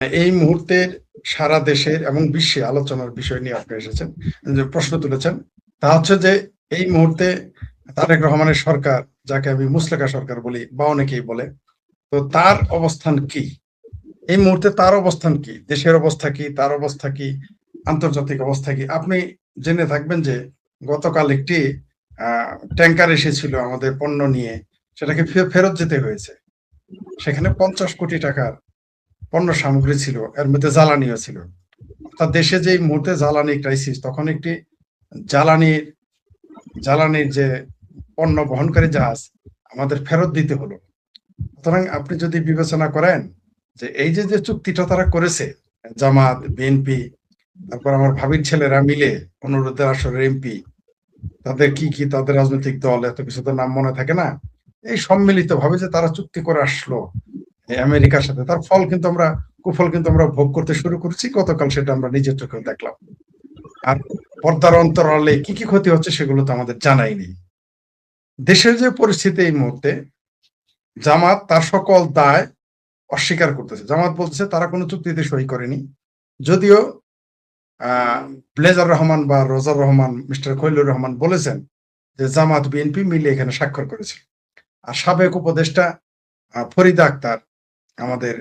এই মুহূর্তের সারা দেশের এবং বিশ্বে আলোচনার বিষয় নিয়ে আপনি এসেছেন, যে প্রশ্ন তুলেছেন, তা হচ্ছে যে এই মুহূর্তে তারেক রহমানের সরকার, যাকে আমি মুসলেকা সরকার বলি বা অনেকেই বলে, তো তার অবস্থান কি? এই মুহূর্তে তার অবস্থান কি? দেশের অবস্থা কি? তার অবস্থা কি? আন্তর্জাতিক অবস্থা কি? আপনি জেনে থাকবেন যে গতকাল একটি ট্যাঙ্কার এসেছিল আমাদের পণ্য নিয়ে, সেটাকে ফেরত যেতে হয়েছে। সেখানে 50 কোটি টাকার পণ্য সামগ্রী ছিল, এর মধ্যে জ্বালানিও ছিল। অর্থাৎ দেশে যে এই মুহূর্তে জ্বালানি ক্রাইসিস, তখন একটি জ্বালানির জ্বালানির যে পণ্য বহনকারী জাহাজ আমাদের ফেরত দিতে হলো। সুতরাং আপনি যদি বিবেচনা করেন যে এই যে যে চুক্তিটা তারা করেছে, জামাত, বিএনপি, তারপর আমার ভাবির ছেলেরা মিলে, অনুরোধের আসরের এমপি, তাদের কি কি তাদের রাজনৈতিক দল, এত কিছু তো নাম মনে থাকে না, এই সম্মিলিত ভাবে যে তারা চুক্তি করে আসলো আমেরিকার সাথে, তার ফল কিন্তু আমরা, কুফল কিন্তু আমরা ভোগ করতে শুরু করেছি গতকাল, সেটা আমরা নিজের চোখে দেখলাম। আর পর্দার অন্তরালে কি কি ক্ষতি হচ্ছে সেগুলো তো আমাদের জানাই নেই। দেশের যে পরিস্থিতি এই মুহূর্তে, জামাত তার সকল দায় অস্বীকার করতেছে। জামাত বলতেছে তারা কোনো চুক্তিতে সই করেনি, যদিও ব্লেজার রহমান বা রোজার রহমান, মিস্টার খলিলুর রহমান বলেছেন যে জামাত বিএনপি মিলে এখানে স্বাক্ষর করেছে। আর সাবেক উপদেষ্টা ফরিদা আক্তার, আমাদের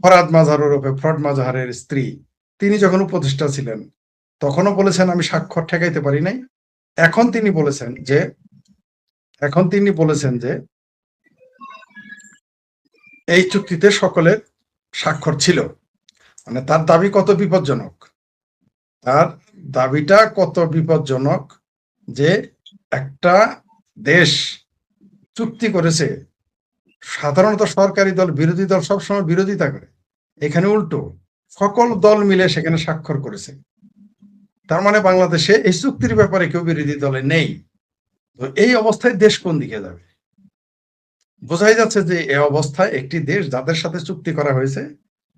ফরহাদ মাজাহার ওরফে ফ্রড মাজাহারের স্ত্রী, তিনি যখন উপদেষ্টা ছিলেন তখনও বলেছেন আমি স্বাক্ষর ঠেকাইতে পারি নাই। এখন তিনি বলেছেন যে এখন তিনি বলেছেন যে এই চুক্তিতে সকলের স্বাক্ষর ছিল। মানে তার দাবি কত বিপজ্জনক, তার দাবিটা কত বিপজ্জনক, যে একটা দেশ চুক্তি করেছে, সাধারণত সরকারি দল বিরোধী দল সবসময় বিরোধিতা করে, এখানে উল্টো সকল দল মিলে সেখানে স্বাক্ষর করেছে। তার মানে বাংলাদেশে এই চুক্তির ব্যাপারে কেউ বিরোধী দলে নেই। তো এই অবস্থায় দেশ কোন দিকে যাবে? বোঝাই যাচ্ছে যে এই অবস্থায় একটি দেশ যাদের সাথে চুক্তি করা হয়েছে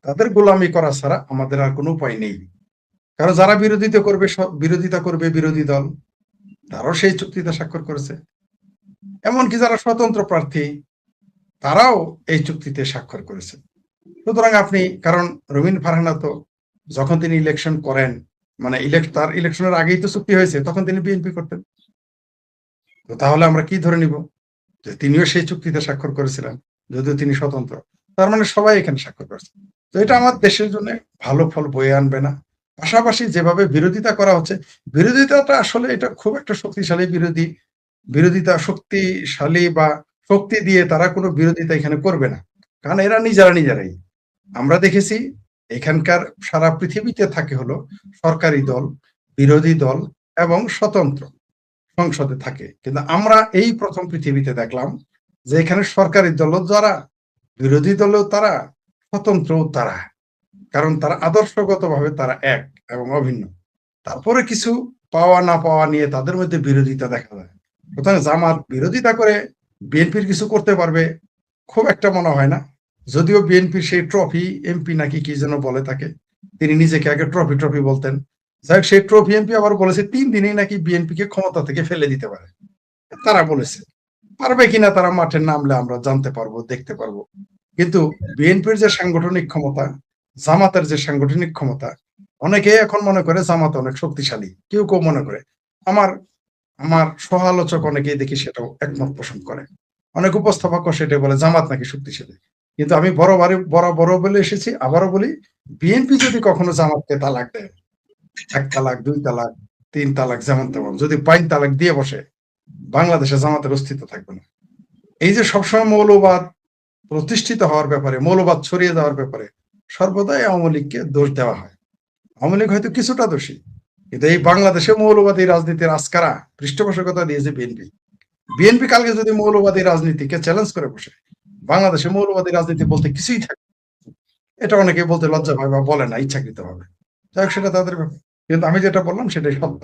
তাদের গোলামি করা ছাড়া আমাদের আর কোনো উপায় নেই। কারণ যারা বিরোধিতা করবে বিরোধী দল, তারাও সেই চুক্তিতে স্বাক্ষর করেছে। এমনকি যারা স্বতন্ত্র প্রার্থী, তারাও এই চুক্তিতে স্বাক্ষর করেছে। সুতরাং আপনি, কারণ রবিন ফারহানা তো যখন তিনি ইলেকশন করেন, মানে তার ইলেকশনের আগেই তো চুক্তি হয়েছে, তখন তিনি বিএনপি করতেন। তো তাহলে আমরা কি ধরে নিব যে তিনিও সেই চুক্তিতে স্বাক্ষর করেছিলেন, যদিও তিনি স্বতন্ত্র? তার মানে সবাই এখানে স্বাক্ষর করেছে। তো এটা আমার দেশের জন্য ভালো ফল বয়ে আনবে না। পাশাপাশি যেভাবে বিরোধিতা করা হচ্ছে, বিরোধিতাটা আসলে এটা খুব একটা শক্তিশালী বিরোধিতা শক্তিশালী বা শক্তি দিয়ে তারা কোনো বিরোধিতা এখানে করবে না, কারণ এরা নিজেরাই। আমরা দেখেছি এখানকার সারা পৃথিবীতে থাকে হলো সরকারি দল, বিরোধী দল এবং স্বতন্ত্র সংসদে থাকে, কিন্তু আমরা এই প্রথম পৃথিবীতে দেখলাম যে এখানে সরকারি দলও যারা, বিরোধী দলেও তারা, স্বতন্ত্রও তারা। কারণ তারা আদর্শগতভাবে তারা এক এবং অভিন্ন। তারপরে কিছু পাওয়া না পাওয়া নিয়ে তাদের মধ্যে বিরোধিতা দেখা যায়। সুতরাং জামাত বিরোধিতা করে বিএনপির কিছু করতে পারবে খুব একটা মনে হয় না। যদিও বিএনপির সেই ট্রফি এমপি নাকি কি যেন বলে তাকে, তিনি নিজেকে আগে ট্রফি ট্রফি বলতেন। যাই হোক, সেই ট্রফি এমপি আবার বলেছে 3 দিনেই নাকি বিএনপি কে ক্ষমতা থেকে ফেলে দিতে পারে। তারা বলেছে, পারবে কিনা তারা মাঠে নামলে আমরা জানতে পারবো, দেখতে পারবো। কিন্তু বিএনপির যে সাংগঠনিক ক্ষমতা, জামাতের যে সাংগঠনিক ক্ষমতা, অনেকে এখন মনে করে জামাত অনেক শক্তিশালী, কেউ কেউ মনে করে। আমার আমার সহালোচক অনেকেই দেখি সেটাও একমত পোষণ করে। অনেক উপস্থাপক সেটা বলে জামাত নাকি শক্তিশালী। কিন্তু আমি বড় বলে এসেছি, আবারও বলি, বিএনপি যদি কখনো জামাতকে তালাক দেয়, 1 তালাক, 2 তালাক, 3 তালাক, যেমন তেমন যদি 5 তালাক দিয়ে বসে, বাংলাদেশে জামাতের অস্তিত্ব থাকবে না। এই যে সবসময় মৌলবাদ প্রতিষ্ঠিত হওয়ার ব্যাপারে, মৌলবাদ ছড়িয়ে যাওয়ার ব্যাপারে সর্বদাই আওয়ামী লীগকে দোষ দেওয়া হয়। আওয়ামী লীগ হয়তো কিছুটা দোষী, কিন্তু এই বাংলাদেশে মৌলবাদী রাজনীতির আস্কারা পৃষ্ঠপোষকতা দিয়েছে বিএনপি। বিএনপি কালকে যদি মৌলবাদী রাজনীতিকে চ্যালেঞ্জ করে বসে, বাংলাদেশে মৌলবাদী রাজনীতি বলতে কিছুই থাকে, এটা অনেকে বলতে লজ্জা পায় বা বলে না ইচ্ছাকৃত ভাবে। যাই হোক, সেটা তাদের ব্যাপার। কিন্তু আমি যেটা বললাম সেটাই সত্য।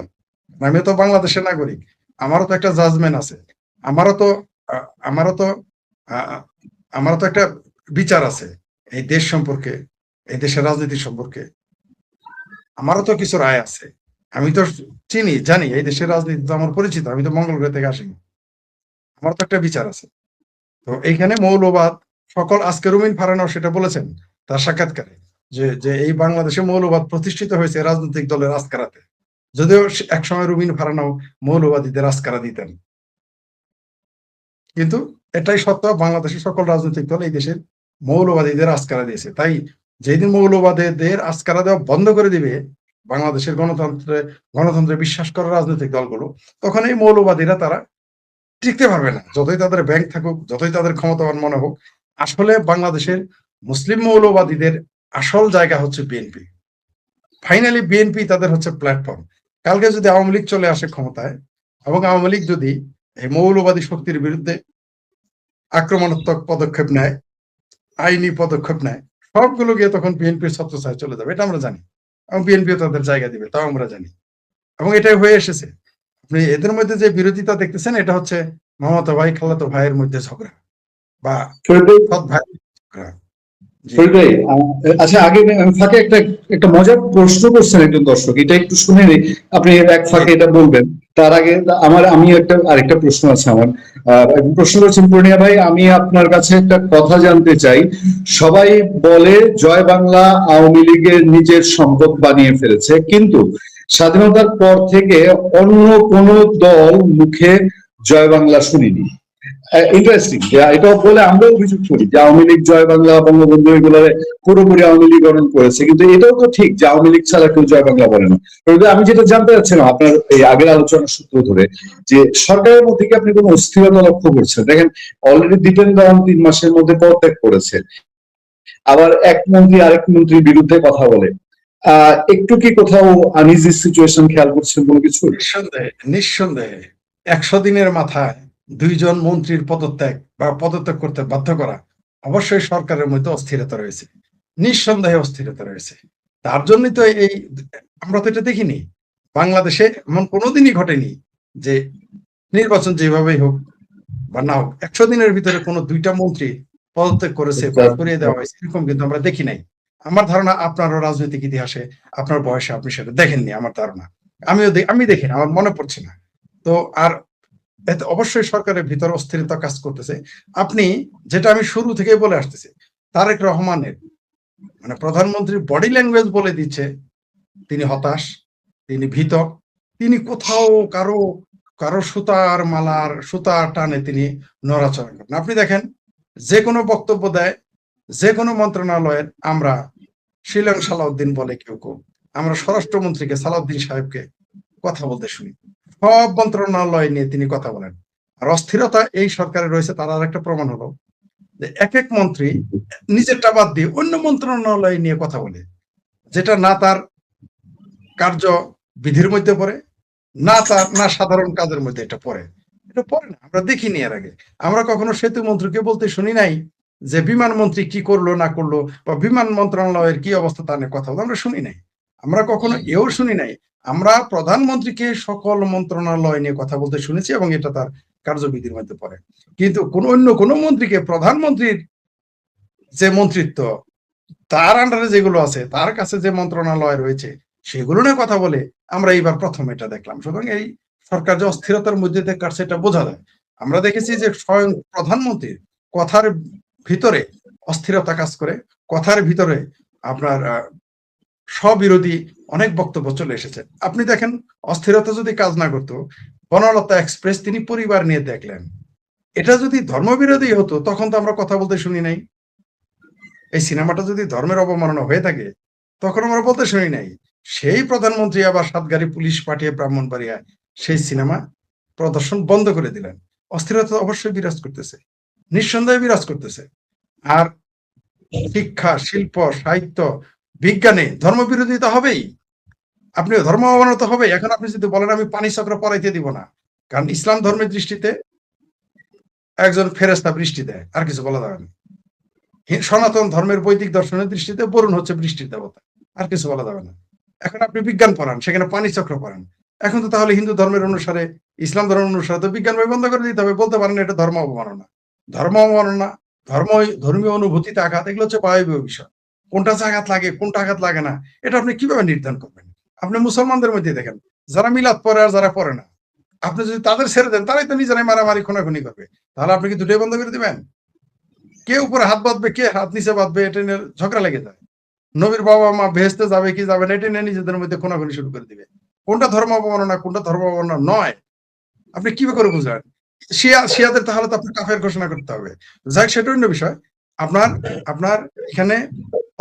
আমি তো বাংলাদেশের নাগরিক, আমারও তো একটা জাজমেন্ট আছে, আমারও তো আমারও তো আমারও তো একটা বিচার আছে এই দেশ সম্পর্কে, এই দেশের রাজনীতি সম্পর্কে। আমারও তো কিছু রায় আছে। আমি তো জানি এই দেশের রাজনীতি তো আমার পরিচিত, আমি তো মঙ্গল গ্রহ থেকে আসিনি। আমার তো একটা বিচার আছে। তো এইখানে মৌলবাদ সকল, আজকে রুমিন ফারহানাও সেটা বলেছেন তার সাক্ষাৎকারে, যে যে এই বাংলাদেশে মৌলবাদ প্রতিষ্ঠিত হয়েছে রাজনৈতিক দলের আস্কারাতে, যদিও একসময় রুমিন ফারানাও মৌলবাদীদের আস্কারা দিতেন, কিন্তু এটাই সত্য, বাংলাদেশের সকল রাজনৈতিক দল এই দেশের মৌলবাদীদের আস্কারা দিয়েছে। তাই যেদিন মৌলবাদীদের আস্কারা দেওয়া বন্ধ করে দিবে বাংলাদেশের গণতন্ত্রে বিশ্বাস করা রাজনৈতিক দলগুলো, তখন এই মৌলবাদীরা তারা টিকতে পারবে না, যতই তাদের ব্যাংক থাকুক, যতই তাদের ক্ষমতাবান মনে হোক। আসলে বাংলাদেশের মুসলিম মৌলবাদীদের আসল জায়গা হচ্ছে বিএনপি। ফাইনালি বিএনপি তাদের হচ্ছে প্ল্যাটফর্ম। কালকে যদি আওয়ামী লীগ চলে আসে ক্ষমতায় এবং আওয়ামী লীগ যদি এই মৌলবাদী শক্তির বিরুদ্ধে আক্রমণাত্মক পদক্ষেপ নেয়, আইনি পদক্ষেপ নেয়, সবগুলো গিয়ে তখন বিএনপির ছত্রছায়ায় চলে যাবে, এটা আমরা জানি, এবং বিএনপিও তাদের জায়গা দিবে, তাও আমরা জানি, এবং এটাই হয়ে এসেছে। আপনি এদের মধ্যে যে বিরোধিতা দেখতেছেন, এটা হচ্ছে মামাতো ভাই খালাতো ভাইয়ের মধ্যে ঝগড়া বা সৎ ভাই ঝগড়া। আচ্ছা, আগে ফাঁকে একটা একটা মজার প্রশ্ন করছেন একজন দর্শক, এটা একটু শুনে নিই, আপনি এক ফাঁকে এটা বলবেন। তার আগে আমি আরেকটা প্রশ্ন আছে আমার। প্রশ্ন করছেন পূর্ণিয়া ভাই, আমি আপনার কাছে একটা কথা জানতে চাই। সবাই বলে জয় বাংলা আওয়ামী লীগের নিজের সম্পদ বানিয়ে ফেলেছে, কিন্তু স্বাধীনতার পর থেকে অন্য কোন দল মুখে জয় বাংলা শুনিনি। ইন্টারেস্টিং, এটাও বলে আমরা অভিযোগ করি যে আওয়ামী লীগ জয় বাংলা বঙ্গবন্ধু এগুলো পুরোপুরি আওয়ামী লীগকরণ করেছে, কিন্তু এটাও তো ঠিক যে আওয়ামী লীগ ছাড়া কেউ জয় বাংলা বলে না। আমি যেটা জানতে চাচ্ছিলাম আপনার এই আগের আলোচনার সূত্র ধরে, যে সরকারের মধ্যে কি আপনি কোনো অস্থিরতা লক্ষ্য করছেন? দেখেন, অলরেডি দীপেন দেওয়ান 3 মাসের মধ্যে পদত্যাগ করেছে, আবার এক মন্ত্রী আরেক মন্ত্রীর বিরুদ্ধে কথা বলে। একটু কি কোথাও আনইজি সিচুয়েশন খেয়াল করছেন কোনো কিছু? নিঃসন্দেহে, নিঃসন্দেহে 100 দিনের মাথায় 2 জন মন্ত্রীর পদত্যাগ বা পদত্যাগ করতে বাধ্য করা, অবশ্যই সরকারের মধ্যে অস্থিরতা রয়েছে, নিঃসন্দেহে অস্থিরতা রয়েছে। তার জন্যই তো এই, আমরা তো এটা দেখিনি বাংলাদেশে, এমন কোনোদিনই ঘটেনি যে নির্বাচন যেভাবেই হোক বা না হোক 100 দিনের ভিতরে কোনো 2টা মন্ত্রী পদত্যাগ করেছে বা সরিয়ে দেওয়া হয়েছে, এরকম কিন্তু আমরা দেখি নাই। আমার ধারণা আপনারও রাজনৈতিক ইতিহাসে, আপনার বয়সে আপনি সেটা দেখেননি, আমার ধারণা। আমি দেখিনি, আমার মনে পড়ছে না। তো আর এতে অবশ্যই সরকারের ভিতরে অস্থিরতা কাজ করতেছে। আপনি যেটা আমি শুরু থেকে বলে আসতেছি, তারেক রহমানের মানে প্রধানমন্ত্রীর বডি ল্যাঙ্গুয়েজ বলে দিচ্ছে তিনি হতাশ, তিনি ভীত, তিনি কোথাও কারো কারো সুতার মালার সুতা টানে তিনি নড়াচড়া করেন। আপনি দেখেন, যে কোনো বক্তব্য দেয় যে কোনো মন্ত্রণালয়ের, আমরা শিলং সালাউদ্দিন বলে কেউ কেউ, আমরা স্বরাষ্ট্রমন্ত্রীকে সালাউদ্দিন সাহেবকে কথা বলতে শুনি, সব মন্ত্রণালয় নিয়ে তিনি কথা বলেন। আর অস্থিরতা এই সরকারে রয়েছে, তার আর একটা প্রমাণ হলো যে এক এক মন্ত্রী নিজেরটা বাদ দিয়ে অন্য মন্ত্রণালয় নিয়ে কথা বলে, যেটা না তার কার্য বিধির মধ্যে পড়ে, না সাধারণ কাজের মধ্যে এটা পড়ে, এটা পড়ে না। আমরা দেখিনি এর আগে, আমরা কখনো সেতু মন্ত্রীকে বলতে শুনি নাই যে বিমান মন্ত্রী কি করলো না করলো বা বিমান মন্ত্রণালয়ের কি অবস্থা তা নিয়ে কথা বলতে আমরা শুনি নাই। আমরা কখনো এও শুনি নাই, আমরা প্রধানমন্ত্রীকে সকল মন্ত্রণালয় নিয়ে কথা বলতে শুনেছি এবং এটা তার কার্যবিধির মধ্যে পড়ে। কিন্তু অন্য কোনো মন্ত্রীকে প্রধানমন্ত্রীর যে মন্ত্রিত্ব, তার আন্ডারে যেগুলো আছে, তার কাছে যে মন্ত্রণালয় রয়েছে, সেগুলো নিয়ে কথা বলে আমরা এইবার প্রথম এটা দেখলাম। সুতরাং এই সরকার যে অস্থিরতার মধ্যে দিয়ে কাটছে এটা বোঝা যায়। আমরা দেখেছি যে স্বয়ং প্রধানমন্ত্রীর কথার ভিতরে অস্থিরতা কাজ করে, কথার ভিতরে আপনার স্ববিরোধী অনেক বক্তব্য চলে এসেছে। আপনি দেখেন, অস্থিরতা যদি কাজ না করতো, বনলতা এক্সপ্রেস তিনি পরিবার নিয়ে দেখলেন, এটা যদি ধর্মবিরোধী হতো তখন তো আমরা কথা বলতে শুনি নাই। এই সিনেমাটা যদি ধর্মের অবমাননা হয়ে থাকে তখন আমরা বলতে শুনি নাই। সেই প্রধানমন্ত্রী আবার 7 গাড়ি পুলিশ পাঠিয়ে ব্রাহ্মণবাড়িয়ায় সেই সিনেমা প্রদর্শন বন্ধ করে দিলেন। অস্থিরতা অবশ্যই বিরাজ করতেছে, নিঃসন্দেহে বিরাজ করতেছে। আর শিক্ষা, শিল্প, সাহিত্য, বিজ্ঞানে ধর্মবিরোধিতা হবেই, আপনি ধর্ম অবমাননা হবে। এখন আপনি যদি বলেন আমি পানি চক্র পড়াইতে দিব না, কারণ ইসলাম ধর্মের দৃষ্টিতে একজন ফেরেশতা বৃষ্টি দেয়, আর কিছু বলা যাবে না। সনাতন ধর্মের বৈদিক দর্শনের দৃষ্টিতে বরুণ হচ্ছে বৃষ্টির দেবতা, আর কিছু বলা যাবে না। এখন আপনি বিজ্ঞান পড়ান, সেখানে পানি চক্র পড়ান, এখন তো তাহলে হিন্দু ধর্মের অনুসারে, ইসলাম ধর্মের অনুসারে তো বিজ্ঞান বই বন্ধ করে দিতে হবে। বলতে পারেন এটা ধর্ম অবমাননা। ধর্ম অবমাননা, ধর্মীয় অনুভূতিতে আঘাত, এগুলো হচ্ছে বায়বীয় বিষয়। কোনটা আঘাত লাগে কোনটা আঘাত লাগে না, এটা আপনি কিভাবে নির্ধারণ করবেন? আপনি মুসলমানদের মধ্যে দেখেন, যারা মিলাদ পড়ে আর যারা পড়ে না, আপনি যদি তাদের ছেড়ে দেন, তারাই তো নিজেরাই মারামারি খুনাখুনি করবে। তাহলে আপনি কি দুটোই বন্ধ করে দিবেন? কে উপরে হাত বাঁধবে, কে হাত নিচে বাঁধবে, এটা নিয়ে ঝগড়া লেগে যায়। নবীর বাবা মা বেহেস্তে যাবে কি যাবে না এটা নিয়ে নিজেদের মধ্যে কোনাকুনি শুরু করে দিবে। কোনটা ধর্ম অবমাননা কোনটা ধর্ম অবমাননা নয় আপনি কিভাবে করে বুঝলেন? শিয়াদের তাহলে তো আপনার কাফের ঘোষণা করতে হবে। যাই হোক, সেটা অন্য বিষয়। আপনার আপনার এখানে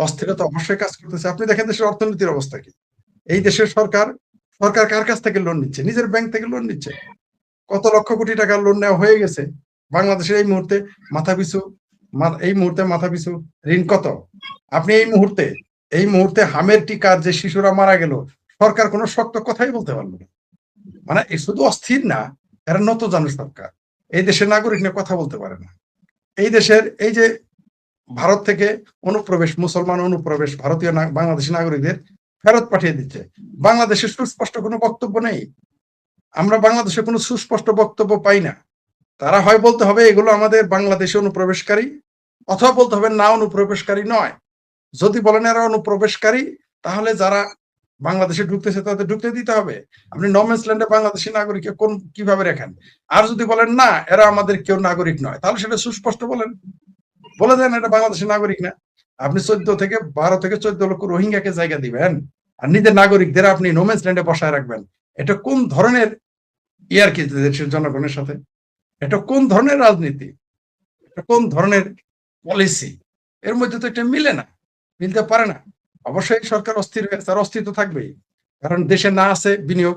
অস্থিরতা অবশ্যই কাজ করতেছে। আপনি দেখেন দেশের অর্থনীতির অবস্থা কি। এই দেশের সরকার কার কাছ থেকে লোন নিচ্ছে? নিজের ব্যাংক থেকে লোন নিচ্ছে। কত লক্ষ কোটি টাকার লোন নেওয়া হয়ে গেছে। বাংলাদেশের এই মুহূর্তে মাথা পিছু ঋণ কত? আপনি এই মুহূর্তে হামের টিকার যে শিশুরা মারা গেল, সরকার কোনো শক্ত কথাই বলতে পারলো না। মানে শুধু অস্থির না, এরা নত জানে সরকার। এই দেশের নাগরিক নিয়ে কথা বলতে পারে না। এই দেশের এই যে ভারত থেকে মুসলমান অনুপ্রবেশ ভারতীয় বাংলাদেশি নাগরিকদের ফেরত পাঠিয়ে দিচ্ছে। বাংলাদেশের সুস্পষ্ট কোনো বক্তব্য নেই। আমরা বাংলাদেশে কোনো সুস্পষ্ট বক্তব্য পাই না। তারা হয় বলতে হবে এগুলো আমাদের বাংলাদেশে অনুপ্রবেশকারী, অথবা বলতে হবে না অনুপ্রবেশকারী নয়। যদি বলেন এরা অনুপ্রবেশকারী, তাহলে যারা বাংলাদেশে ঢুকতেছে তাদের ঢুকতে দিতে হবে। আপনি নর্মেন্স ল্যান্ডে বাংলাদেশি নাগরিককে কিভাবে রাখেন? আর যদি বলেন না এরা আমাদের কেউ নাগরিক নয়, তাহলে সেটা সুস্পষ্ট বলে দেন এটা বাংলাদেশের নাগরিক না। আপনি 12 থেকে 14 লক্ষ রোহিঙ্গাকে জায়গা দিবেন, আর নিজের নাগরিকদের আপনি নোম্যান্স ল্যান্ডে বসায় রাখবেন। এটা কোন ধরনের কি দেশের জনগণের সাথে? এটা কোন ধরনের রাজনীতি? এটা কোন ধরনের পলিসি? এর মধ্যে তো এটা মিলতে পারে না। অবশ্যই সরকার অস্থির হয়ে তার অস্তিত্ব থাকবেই। কারণ দেশে না আছে বিনিয়োগ,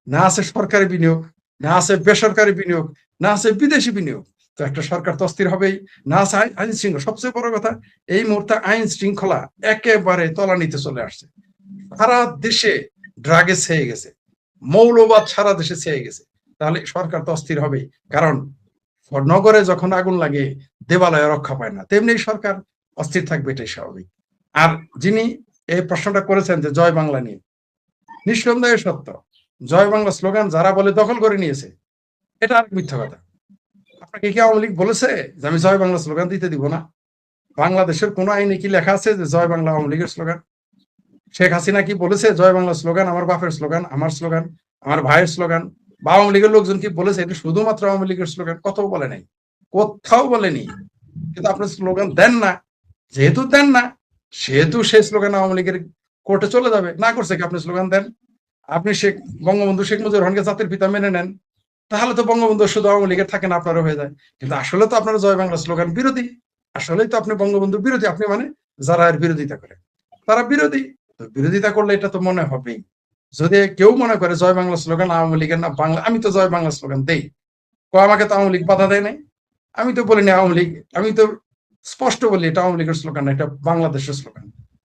না আছে সরকারি বিনিয়োগ, না আছে বেসরকারি বিনিয়োগ, না আছে বিদেশি বিনিয়োগ। তো একটা সরকার তো অস্থির হবেই। না আছে আইন শৃঙ্খলা। সবচেয়ে বড় কথা, এই মুহূর্তে আইন শৃঙ্খলা একেবারে তলানিতে চলে আসছে। সারা দেশে ড্রাগে ছেয়ে গেছে, মৌলবাদ সারা দেশে ছেয়ে গেছে। তাহলে সরকার তো অস্থির হবেই। কারণ নগরে যখন আগুন লাগে দেবালয়ে রক্ষা পায় না, তেমনি সরকার অস্থির থাকবে, এটাই স্বাভাবিক। আর যিনি এই প্রশ্নটা করেছেন যে জয় বাংলা নিয়ে, নিঃসন্দেহে সত্য। জয় বাংলা স্লোগান যারা বলে দখল করে নিয়েছে, এটা আর মিথ্যা কথা। আপনাকে কি আওয়ামী লীগ বলেছে যে আমি জয় বাংলা স্লোগান দিতে দিব না? বাংলাদেশের কোন আইনে কি লেখা আছে যে জয় বাংলা আওয়ামী লীগের স্লোগান? শেখ হাসিনা কি বলেছে জয় বাংলা স্লোগান আমার বাপের স্লোগান, আমার স্লোগান, আমার ভাইয়ের স্লোগান? বা আওয়ামী লীগের লোকজন কি বলেছে এটা শুধুমাত্র আওয়ামী লীগের স্লোগান? কোথাও বলে নাই, কোথাও বলেনি। কিন্তু আপনি স্লোগান দেন না, যেহেতু দেন না সেহেতু সেই স্লোগান আওয়ামী লীগের কোর্টে চলে যাবে। না করছে কি আপনি স্লোগান দেন, আপনি বঙ্গবন্ধু শেখ মুজিবুর রহমানকে জাতির পিতা মেনে নেন, তাহলে তো বঙ্গবন্ধু শুধু আওয়ামী লীগের থাকে না, আপনারও হয়ে যায়। কিন্তু আসলে তো আপনারা জয় বাংলা স্লোগান বিরোধী। আসলেই তো আপনি বঙ্গবন্ধু বিরোধী। আপনি মানে যারা এর বিরোধিতা করে তারা বিরোধী। তো বিরোধিতা করলে এটা তো মনে হবেই। যদি কেউ মনে করে জয় বাংলা স্লোগান আওয়ামী লীগের না বাংলা, আমি তো জয় বাংলা স্লোগান দেই, আমাকে তো আওয়ামী লীগ বাধা দেয় নাই। আমি তো বলিনি আওয়ামী লীগ, আমি তো স্পষ্ট বলি এটা আওয়ামী লীগের স্লোগান, এটা বাংলাদেশের স্লোগান,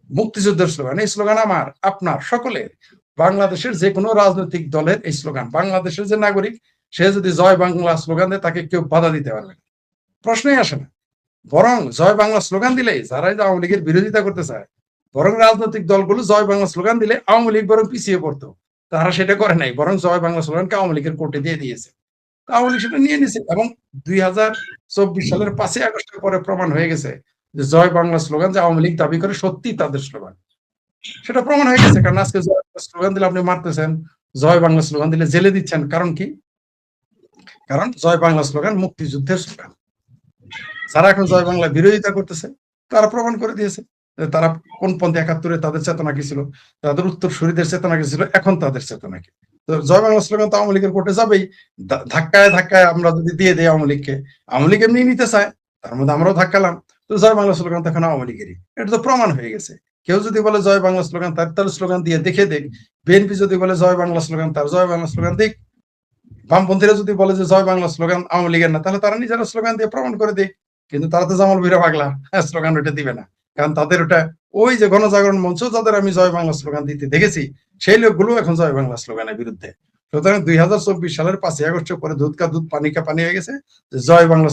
মুক্তিযুদ্ধের স্লোগান। এই স্লোগান আমার, আপনার, সকলের, বাংলাদেশের যে কোনো রাজনৈতিক দলের এই স্লোগান। বাংলাদেশের যে নাগরিক সে যদি জয় বাংলা স্লোগান দেয় তাকে কেউ বাধা দিতে পারবে না, প্রশ্নই আসে না। বরং জয় বাংলা স্লোগান দিলে যারা আওয়ামী লীগের বিরোধিতা করতে চায়, বরং রাজনৈতিক দলগুলো জয় বাংলা স্লোগান দিলে আওয়ামী লীগ বরং পিছিয়ে পড়তো। তারা সেটা করে নাই, বরং জয় বাংলা স্লোগানকে আওয়ামী লীগের কোর্টে দিয়ে দিয়েছে। আওয়ামী লীগ সেটা নিয়ে নিছে এবং 2024 সালের 5ই আগস্টের পরে প্রমাণ হয়ে গেছে যে জয় বাংলা স্লোগান যে আওয়ামী লীগ দাবি করে সত্যি তাদের স্লোগান, সেটা প্রমাণ হয়ে গেছে। কারণ আজকে জয় বাংলা স্লোগান দিলে আপনি মারতেছেন, জয় বাংলা স্লোগান দিলে জেলে দিচ্ছেন। কারণ কি? কারণ জয় বাংলা স্লোগান মুক্তিযুদ্ধের স্লোগান। যারা এখন জয় বাংলা বিরোধিতা করতেছে তারা প্রমাণ করে দিয়েছে তারা কোন পন্থী 71-এ তাদের চেতনা কি ছিল, তাদের উত্তরসূরিদের চেতনা কি ছিল, এখন তাদের চেতনা কি। তো জয় বাংলা স্লোগান তো আওয়ামী লীগের কোর্টে যাবেই। ধাক্কায় আমরা যদি দিয়ে দিই আওয়ামী লীগকে, আওয়ামী লীগ এমনি নিতে চায়, তার মধ্যে আমরাও ধাক্কালাম, তো জয় বাংলা স্লোগান তখন আওয়ামী লীগেরই। এটা তো প্রমাণ হয়ে গেছে। কেউ যদি বলে জয় বাংলা স্লোগান তার স্লোগান দিয়ে দেখে দেখ। বিএনপি যদি বলে জয় বাংলা স্লোগান তার জয় বাংলা স্লোগান দিক। বামপন্থীরা যদি বলে যে জয় বাংলা স্লোগান আওয়ামী লীগের না, তাহলে তারা নিজেরা স্লোগান দিয়ে প্রমাণ করে দিক। কিন্তু তারা তো জামাল ভীরা পাগলা, স্লোগান ওটা দিবে না। কারণ তাদের ওটা ওই যে গণজাগরণ মঞ্চ যাদের আমি জয় বাংলা স্লোগান দিতে দেখেছি, সেই লোকগুলো এখন জয় বাংলা স্লোগানের বিরুদ্ধে। সুতরাং 2024 সালের 5ই আগস্টের পরে দুধ কা দুধ পানি কা পানি হয়ে গেছে, জয় বাংলা